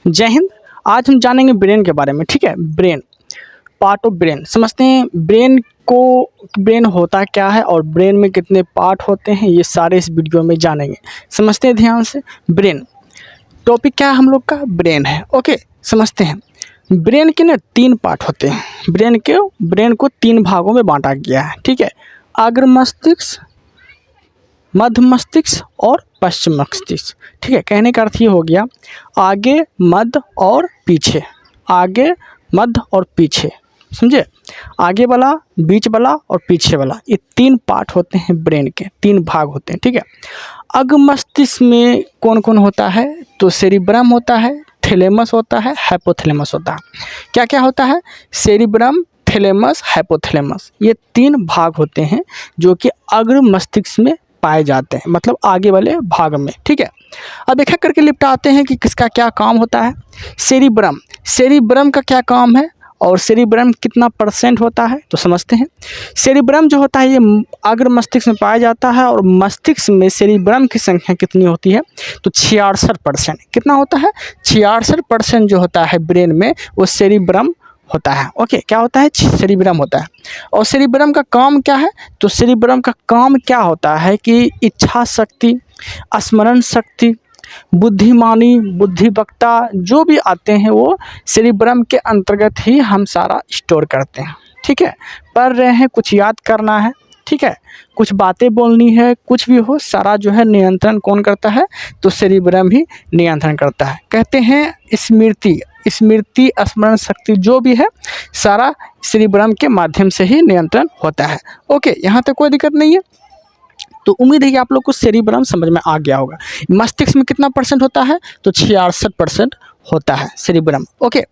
जय हिंद। आज हम जानेंगे ब्रेन के बारे में। ठीक है, ब्रेन, पार्ट ऑफ ब्रेन समझते हैं। ब्रेन होता क्या है और ब्रेन में कितने पार्ट होते हैं, ये सारे इस वीडियो में जानेंगे। समझते हैं ध्यान से। ब्रेन टॉपिक क्या है हम लोग का, ब्रेन है। ओके, समझते हैं। ब्रेन के ना 3 पार्ट होते हैं। ब्रेन को 3 भागों में बांटा गया है। ठीक है, अग्र मस्तिष्क, मध्य मस्तिष्क और पश्चिम मस्तिष्क। ठीक है, कहने का अर्थ ये हो गया, आगे, मध्य और पीछे। आगे, मध्य और पीछे, समझे। आगे वाला, बीच वाला और पीछे वाला, ये 3 पार्ट होते हैं ब्रेन के, 3 भाग होते हैं। ठीक है, अग्र मस्तिष्क में कौन कौन होता है, तो सेरिब्रम होता है, थैलेमस होता है, हाइपोथैलेमस होता है। क्या क्या होता है, सेरिब्रम, थैलेमस, हाइपोथैलेमस, ये 3 भाग होते हैं जो कि अग्र मस्तिष्क में पाए जाते हैं, मतलब आगे वाले भाग में। ठीक है, अब एक एक करके निपटाते हैं कि किसका क्या काम होता है। सेरिब्रम का क्या काम है और सेरिब्रम कितना परसेंट होता है, तो समझते हैं। सेरिब्रम जो होता है ये अग्र मस्तिष्क में पाया जाता है और मस्तिष्क में सेरिब्रम की संख्या कितनी होती है, तो 66%। कितना होता है, 66% जो होता है ब्रेन में, वो सेरिब्रम होता है। ओके, क्या होता है, सेरिब्रम होता है। और सेरिब्रम का काम क्या है, तो सेरिब्रम का काम क्या होता है कि इच्छा शक्ति, स्मरण शक्ति, बुद्धिमानी, बुद्धिवक्ता जो भी आते हैं वो सेरिब्रम के अंतर्गत ही हम सारा स्टोर करते हैं। ठीक है, पढ़ रहे हैं, कुछ याद करना है, ठीक है, कुछ बातें बोलनी है, कुछ भी हो, सारा जो है नियंत्रण कौन करता है, तो सेरिब्रम ही नियंत्रण करता है। कहते हैं स्मृति, स्मरण शक्ति जो भी है सारा सेरिब्रम के माध्यम से ही नियंत्रण होता है। ओके, यहाँ तक कोई दिक्कत नहीं है। तो उम्मीद है कि आप लोग को सेरिब्रम समझ में आ गया होगा। मस्तिष्क में कितना परसेंट होता है, तो 66% होता है सेरिब्रम। ओके,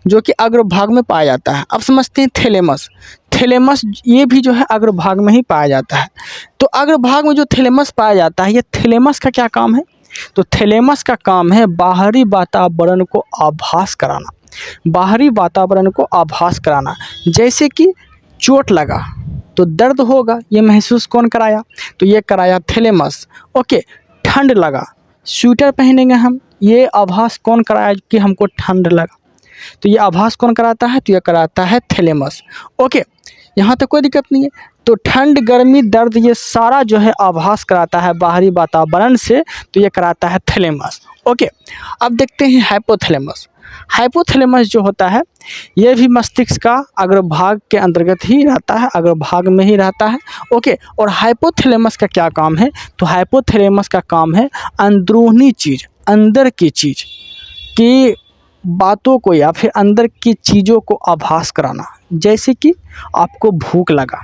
जो कि अग्रभाग में पाया जाता है। अब समझते हैं थैलेमस ये भी जो है अग्रभाग में ही पाया जाता है। तो अग्रभाग में जो थैलेमस पाया जाता है, ये थैलेमस का क्या काम है, तो थैलेमस का काम है बाहरी वातावरण को आभास कराना। बाहरी वातावरण को आभास कराना, जैसे कि चोट लगा तो दर्द होगा, ये महसूस कौन कराया, तो ये कराया थैलेमस। ओके, ठंड लगा, स्वेटर पहनेंगे हम, ये आभास कौन कराया कि हमको ठंड लगा, तो ये आभास कौन कराता है, तो ये कराता है थैलेमस। ओके, यहाँ तक कोई दिक्कत नहीं है। तो ठंड, गर्मी, दर्द, ये सारा जो है आभास कराता है बाहरी वातावरण से, तो ये कराता है थैलेमस। ओके, अब देखते हैं हाइपोथैलेमस। हाइपोथैलेमस जो होता है ये भी मस्तिष्क का अग्रभाग के अंतर्गत ही रहता है, अग्रभाग में ही रहता है। ओके, और हाइपोथैलेमस का क्या काम है, तो हाइपोथैलेमस का काम है अंदरूनी चीज़, अंदर की चीज़ की बातों को या फिर अंदर की चीज़ों को आभास कराना। जैसे कि आपको भूख लगा,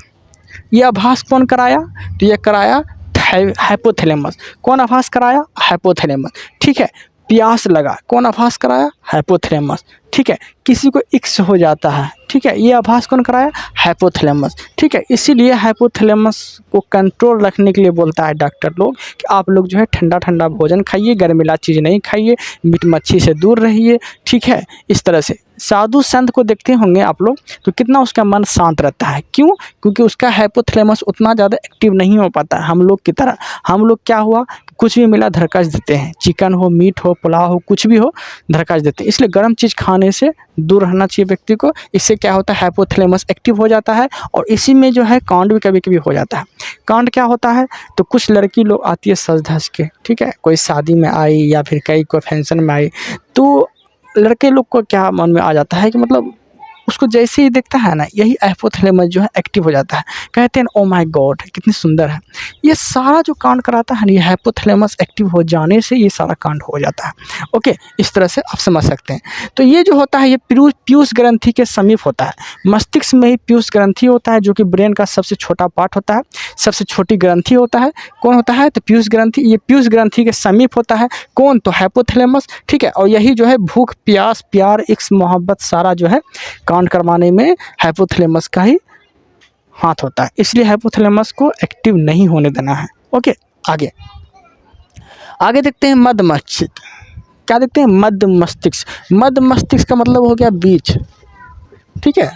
ये आभास कौन कराया, तो ये कराया हाइपोथैलेमस। कौन आभास कराया, हाइपोथैलेमस। ठीक है, प्यास लगा, कौन आभास कराया, हाइपोथैलेमस। ठीक है, किसी को इक्स हो जाता है, ठीक है, ये आभास कौन कराया, हाइपोथैलेमस। ठीक है, इसीलिए हाइपोथैलेमस को कंट्रोल रखने के लिए बोलता है डॉक्टर लोग कि आप लोग जो है ठंडा ठंडा भोजन खाइए, गर्मीला चीज़ नहीं खाइए, मीट मच्छी से दूर रहिए। ठीक है, इस तरह से साधु संत को देखते होंगे आप लोग, तो कितना उसका मन शांत रहता है। क्यों, क्योंकि उसका हाइपोथैलेमस उतना ज़्यादा एक्टिव नहीं हो पाता है हम लोग की तरह। हम लोग क्या हुआ, कुछ भी मिला धड़कस देते हैं, चिकन हो, मीट हो, पुलाव हो, कुछ भी हो, धड़कस देते हैं। इसलिए गर्म चीज़ खाने से दूर रहना चाहिए व्यक्ति को। इससे क्या होता है, हाइपोथैलेमस एक्टिव हो जाता है और इसी में जो है कांड भी कभी कभी हो जाता है। कांड क्या होता है, तो कुछ लड़की लोग आती है सज धज के, ठीक है, कोई शादी में आई या फिर कहीं कोई फंक्शन में आई, तो लड़के लोग को क्या मन में आ जाता है कि मतलब उसको जैसे ही देखता है ना, यही हाइपोथैलेमस जो है एक्टिव हो जाता है। कहते हैं ओ माय गॉड कितनी सुंदर है। ये सारा जो कांड कराता है ना, ये हाइपोथैलेमस एक्टिव हो जाने से ये सारा कांड हो जाता है। ओके, इस तरह से आप समझ सकते हैं। तो ये जो होता है ये पीयूष ग्रंथि के समीप होता है। मस्तिष्क में ही पीयूष ग्रंथि होता है, जो कि ब्रेन का सबसे छोटा पार्ट होता है, सबसे छोटी ग्रंथि होता है। कौन होता है, तो पीयूष ग्रंथि। ये पीयूष ग्रंथि के समीप होता है कौन, तो हाइपोथैलेमस। ठीक है, और यही जो है भूख, प्यास, प्यार, इश्क, मोहब्बत सारा जो है कांड करवाने में हाइपोथैलेमस का ही हाथ होता है। इसलिए हाइपोथैलेमस को एक्टिव नहीं होने देना है। ओके, आगे देखते हैं मध्य मस्तिष्क। क्या देखते हैं, मध्य मस्तिष्क। मध्य मस्तिष्क का मतलब हो गया बीच। ठीक है,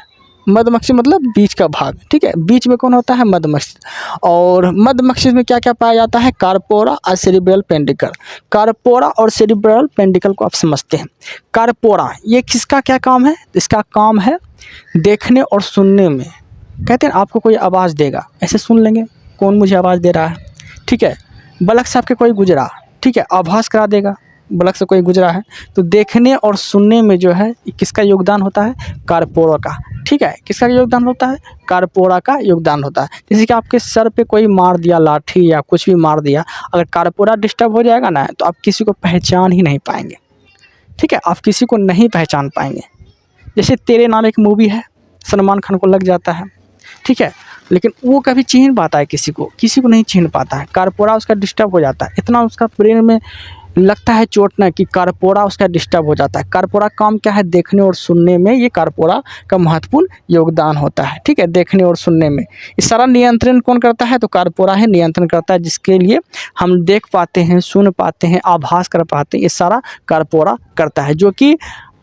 मधुमक्षी मतलब बीच का भाग, ठीक है। बीच में कौन होता है? मधुमक्षी। और मधुमक्षी में क्या क्या पाया जाता है? कार्पोरा और सेरिब्रल पेंडिकल। कार्पोरा और सेरिब्रल पेंडिकल को आप समझते हैं। कार्पोरा ये किसका क्या काम है? इसका काम है देखने और सुनने में। कहते हैं आपको कोई आवाज़ देगा, ऐसे सुन लेंगे कौन मुझे आवाज़ दे रहा है, ठीक है। बलक से आपके कोई गुजरा, ठीक है, आभास करा देगा बलक से कोई गुजरा है। तो देखने और सुनने में जो है किसका योगदान होता है? कार्पोरा का, ठीक है। किसका योगदान होता है? कार्पोरा का योगदान होता है। जैसे कि आपके सर पे कोई मार दिया लाठी या कुछ भी मार दिया, अगर कार्पोरा डिस्टर्ब हो जाएगा ना तो आप किसी को पहचान ही नहीं पाएंगे, ठीक है। आप किसी को नहीं पहचान पाएंगे। जैसे तेरे नाम एक मूवी है, सलमान खान को लग जाता है, ठीक है, लेकिन वो कभी चिन्ह पाता है किसी को नहीं चिन्ह पाता है। कार्पोरा उसका डिस्टर्ब हो जाता है, इतना उसका ब्रेन में लगता है चोट ना कि कार्पोरा उसका डिस्टर्ब हो जाता है। कार्पोरा काम क्या है? देखने और सुनने में ये कार्पोरा का महत्वपूर्ण योगदान होता है, ठीक है। देखने और सुनने में इस सारा नियंत्रण कौन करता है? तो कार्पोरा है नियंत्रण करता है, जिसके लिए हम देख पाते हैं, सुन पाते हैं, आभास कर पाते हैं, ये सारा कार्पोरा करता है, जो कि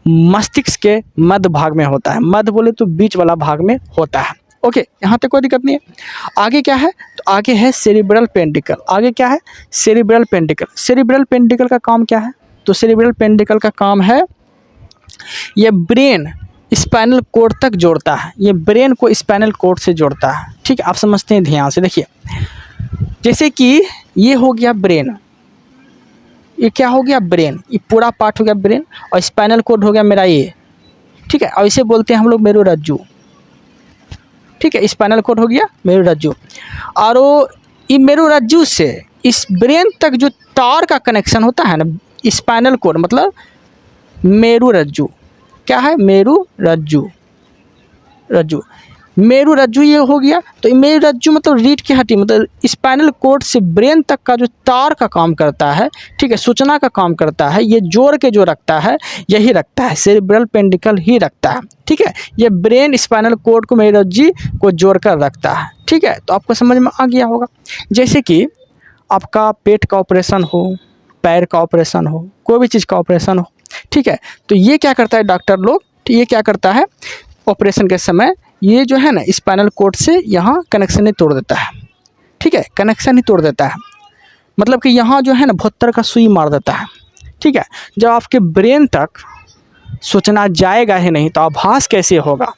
मस्तिष्क के मध्य भाग में होता है। मध्य बोले तो बीच वाला भाग में होता है। ओके, यहाँ तक कोई दिक्कत नहीं है। आगे क्या है? तो आगे है सेरिब्रल पेंडिकल। आगे क्या है? सेरिब्रल पेंडिकल। सेरिब्रल पेंडिकल का काम क्या है? तो सेरिब्रल पेंडिकल का काम है ये ब्रेन स्पाइनल कोड तक जोड़ता है। ये ब्रेन को स्पाइनल कोड से जोड़ता है, ठीक है। आप समझते हैं, ध्यान से देखिए। जैसे कि ये हो गया ब्रेन, ये क्या हो गया? ब्रेन, ये पूरा पार्ट हो गया ब्रेन, और स्पाइनल कोड हो गया मेरा ये, ठीक है। और इसे बोलते हैं हम लोग मेरुरज्जु, ठीक है। स्पाइनल कोड हो गया मेरुरज्जु, और ये मेरुरज्जु से इस ब्रेन तक जो तार का कनेक्शन होता है ना, स्पाइनल कोड मतलब मेरुरज्जु, क्या है? मेरुरज्जु, मेरुरज्जु ये हो गया। तो मेरुरज्जु मतलब रीढ़ की हड्डी, मतलब स्पाइनल कोड से ब्रेन तक का जो तार का काम करता है, ठीक है, सूचना का काम करता है, ये जोड़ के जो रखता है यही रखता है, सेरिब्रल पेंडिकल ही रखता है, ठीक है। ये ब्रेन स्पाइनल कोड को मेरुरज्जु को जोड़ कर रखता है, ठीक है। तो आपको समझ में आ गया होगा। जैसे कि आपका पेट का ऑपरेशन हो, पैर का ऑपरेशन हो, कोई भी चीज़ का ऑपरेशन हो, ठीक है, तो ये क्या करता है डॉक्टर लोग? ये क्या करता है ऑपरेशन के समय? ये जो है ना स्पाइनल कोड से यहाँ कनेक्शन ही तोड़ देता है, ठीक है, कनेक्शन ही तोड़ देता है। मतलब कि यहाँ जो है ना 72 का सुई मार देता है, ठीक है। जब आपके ब्रेन तक सूचना जाएगा ही नहीं तो आभास कैसे होगा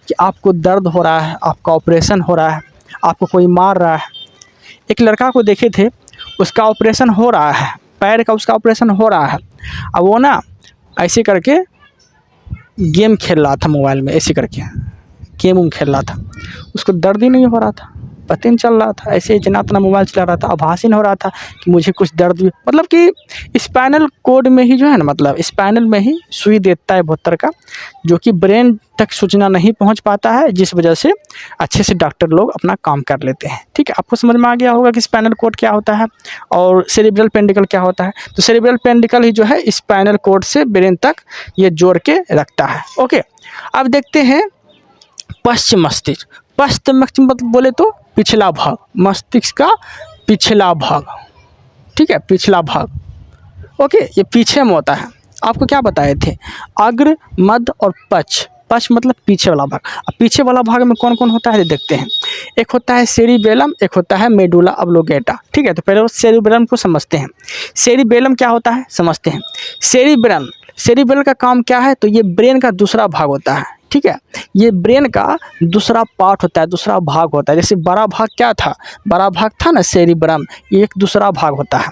कि आपको दर्द हो रहा है, आपका ऑपरेशन हो रहा है, आपको कोई मार रहा है। एक लड़का को देखे थे, उसका ऑपरेशन हो रहा है, पैर का उसका ऑपरेशन हो रहा है। अब वो ना ऐसे करके गेम खेल रहा था मोबाइल में, ऐसे करके गेम खेल रहा था, उसको दर्द ही नहीं हो रहा था, पता नहीं चल रहा था, ऐसे जना तना मोबाइल चला रहा था, आभास ही नहीं हो रहा था कि मुझे कुछ दर्द भी, मतलब कि स्पाइनल कोड में ही जो है ना, मतलब स्पाइनल में ही सुई देता है 72 का, जो कि ब्रेन तक सूचना नहीं पहुंच पाता है, जिस वजह से अच्छे से डॉक्टर लोग अपना काम कर लेते हैं, ठीक है। आपको समझ में आ गया होगा कि स्पाइनल कोड क्या होता है और सेरिब्रल पेंडिकल क्या होता है। तो सेरिब्रल पेंडिकल ही जो है स्पाइनल कोड से ब्रेन तक ये जोड़ के रखता है। ओके, अब देखते हैं पश्चिम मस्तिष्क। पश्चिम मस्तिष्क मतलब बोले तो पिछला भाग, मस्तिष्क का पिछला भाग, ठीक है, पिछला भाग। ओके, ये पीछे में होता है। आपको क्या बताए थे? अग्र, मध्य और पश्च। पश्च मतलब पीछे वाला भाग। अब पीछे वाला भाग में कौन कौन होता है देखते हैं। एक होता है सेरिबेलम, एक होता है मेडुला ऑब्लोंगेटा, ठीक है। तो पहले सेरिबेलम को समझते हैं। सेरिबेलम क्या होता है समझते हैं। सेरिबेलम का काम क्या है? तो ये ब्रेन का दूसरा भाग होता है, ठीक है। ये ब्रेन का दूसरा पार्ट होता है, दूसरा भाग होता है। जैसे बड़ा भाग क्या था? बड़ा भाग था ना सेरिब्रम, ये एक दूसरा भाग होता है,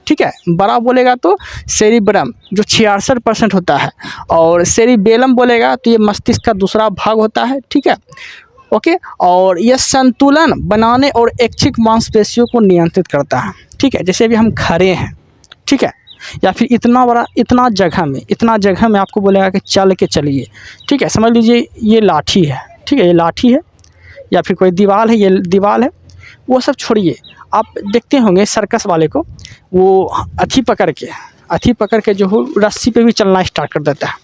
ठीक है। बड़ा बोलेगा तो सेरिब्रम जो 66% होता है, और सेरिबेलम बोलेगा तो ये मस्तिष्क का दूसरा भाग होता है, ठीक है। ओके, और यह संतुलन बनाने और ऐच्छिक मांसपेशियों को नियंत्रित करता है, ठीक है। जैसे अभी हम खड़े हैं, ठीक है, या फिर इतना जगह में आपको बोलेगा कि चल के चलिए, ठीक है। समझ लीजिए ये लाठी है, ठीक है, ये लाठी है, या फिर कोई दीवार है, ये दीवार है, वो सब छोड़िए। आप देखते होंगे सर्कस वाले को, वो अथी पकड़ के जो हो रस्सी पे भी चलना स्टार्ट कर देता है,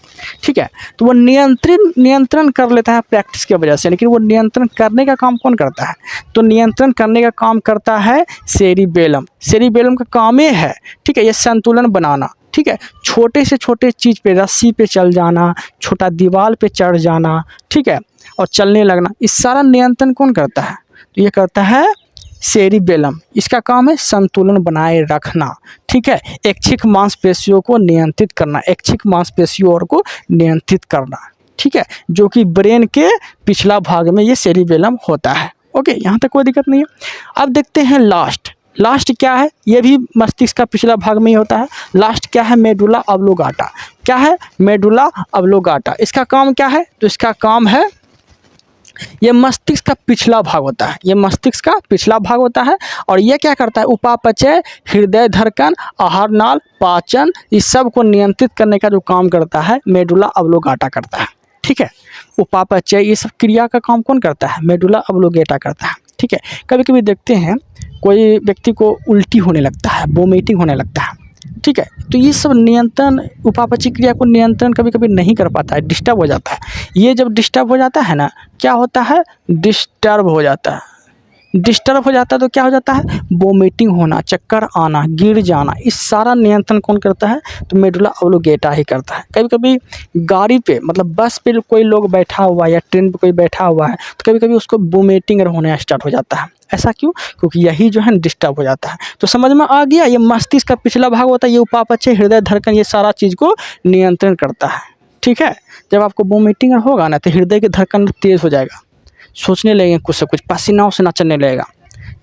ठीक है। तो वो नियंत्रण कर लेता है प्रैक्टिस की वजह से। लेकिन वो नियंत्रण करने का काम कौन करता है? तो नियंत्रण करने का काम करता है सेरिबेलम। सेरिबेलम का काम ये है, ठीक है, ये संतुलन बनाना, ठीक है, छोटे से छोटे चीज़ पे, रस्सी पे चल जाना, छोटा दीवार पे चढ़ जाना, ठीक है, और चलने लगना, इस सारा नियंत्रण कौन करता है? तो ये करता है सेरिबेलम। इसका काम है संतुलन बनाए रखना, ठीक है, ऐच्छिक मांसपेशियों को नियंत्रित करना, ऐच्छिक मांसपेशियों को नियंत्रित करना, ठीक है, जो कि ब्रेन के पिछला भाग में ये सेरिबेलम होता है। ओके, यहाँ तक कोई दिक्कत नहीं है। अब देखते हैं लास्ट क्या है? ये भी मस्तिष्क का पिछला भाग में ही होता है। लास्ट क्या है? मेडुला ऑब्लोगाटा। क्या है? मेडुला ऑब्लोगाटा। इसका काम क्या है? तो इसका काम है, ये मस्तिष्क का पिछला भाग होता है, ये मस्तिष्क का पिछला भाग होता है। और ये क्या करता है? उपापचय, हृदय धड़कन, आहार नाल, पाचन, इस सब को नियंत्रित करने का जो काम करता है मेडुला ऑब्लोगाटा करता है, ठीक है। उपापचय, ये सब क्रिया का काम कौन करता है? मेडुला ऑब्लोगाटा करता है, ठीक है। कभी कभी देखते हैं कोई व्यक्ति को उल्टी होने लगता है, वोमिटिंग होने लगता है, ठीक है, तो ये सब नियंत्रण, उपापचय क्रिया को नियंत्रण कभी कभी नहीं कर पाता है, डिस्टर्ब हो जाता है। ये जब डिस्टर्ब हो जाता है ना, क्या होता है? डिस्टर्ब हो जाता है। डिस्टर्ब हो जाता है तो क्या हो जाता है? वोमिटिंग होना, चक्कर आना, गिर जाना, इस सारा नियंत्रण कौन करता है? तो मेडुला ऑब्लोगाटा ही करता है। कभी कभी गाड़ी पे, मतलब बस पे कोई लोग बैठा हुआ है या ट्रेन पे कोई बैठा हुआ है, तो कभी कभी उसको वोमिटिंग होने स्टार्ट हो जाता है। ऐसा क्यों? क्योंकि यही जो है डिस्टर्ब हो जाता है। तो समझ में आ गया, ये मस्तिष्क का पिछला भाग होता है, ये उपापचय, हृदय धड़कन, ये सारा चीज़ को नियंत्रण करता है, ठीक है। जब आपको वोमिटिंग होगा ना, तो हृदय की धड़कन तेज़ हो जाएगा, सोचने लगेंगे कुछ से कुछ, पसीना वसीना चलने लगेगा,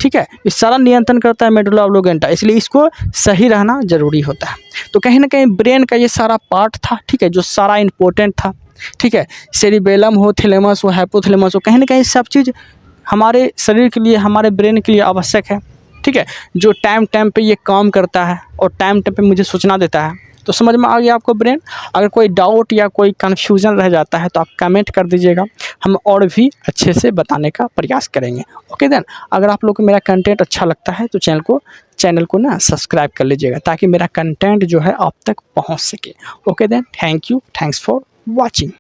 ठीक है। इस सारा नियंत्रण करता है मेडुला ऑब्लोगाटा, इसलिए इसको सही रहना जरूरी होता है। तो कहीं ना कहीं ब्रेन का ये सारा पार्ट था, ठीक है, जो सारा इंपॉर्टेंट था, ठीक है। सेरिबेलम हो, थैलेमस हो, हाइपोथैलेमस हो, कहीं ना कहीं सब चीज़ हमारे शरीर के लिए, हमारे ब्रेन के लिए आवश्यक है, ठीक है, जो टाइम टाइम पे ये काम करता है और टाइम टाइम पे मुझे सूचना देता है। तो समझ में आ गया आपको ब्रेन? अगर कोई डाउट या कोई कन्फ्यूज़न रह जाता है तो आप कमेंट कर दीजिएगा, हम और भी अच्छे से बताने का प्रयास करेंगे। ओके देन, अगर आप लोग को मेरा कंटेंट अच्छा लगता है तो चैनल को ना सब्सक्राइब कर लीजिएगा, ताकि मेरा कंटेंट जो है आप तक पहुंच सके। Okay then, thank you, thanks for watching.